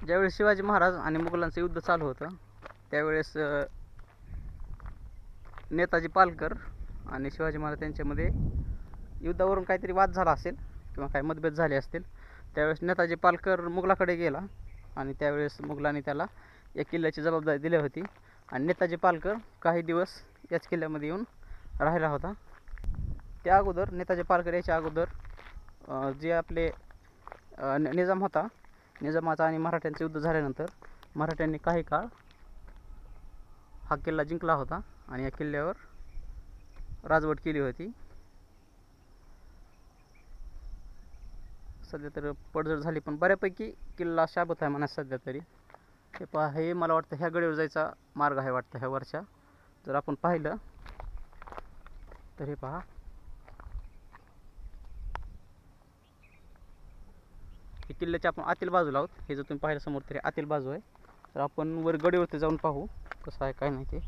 ज्यावेळेस शिवाजी महाराज आणि मुघलांचं युद्ध चालू होतं त्यावेळेस नेताजी पालकर आणि शिवाजी महाराज यांच्यामध्ये युद्धावरून काहीतरी वाद झाला असेल किंवा काही मतभेद झाले असतील. त्यावेळेस नेताजी पालकर मुघलाकडे गेला आणि त्यावेळेस मुघलांनी त्याला या किल्ल्याची जबाबदारी दिली होती आणि नेताजी पालकर काही दिवस याच किल्ल्यामध्ये येऊन राहिला होता. त्या अगोदर नेताजी पालकर याच्या अगोदर जे आपले निजाम होता, निजामाचा आणि मराठ्यांचं युद्ध झाल्यानंतर मराठ्यांनी काही काळ हा किल्ला जिंकला होता आणि या किल्ल्यावर राजवट केली होती. सध्या तर पडझड झाली पण बऱ्यापैकी किल्ला शाबत आहे म्हणा सध्या तरी. हे पहा, हे मला वाटतं ह्या गडीवर जायचा मार्ग आहे वाटतं ह्या वरच्या. जर आपण पाहिलं तर हे पहा, हे किल्ल्याच्या आपण आतील बाजूला आहोत. हे जर तुम्ही पाहिलं समोर तरी आतील बाजू आहे. तर आपण वर गडीवरती जाऊन पाहू कसं आहे काय नाही ते.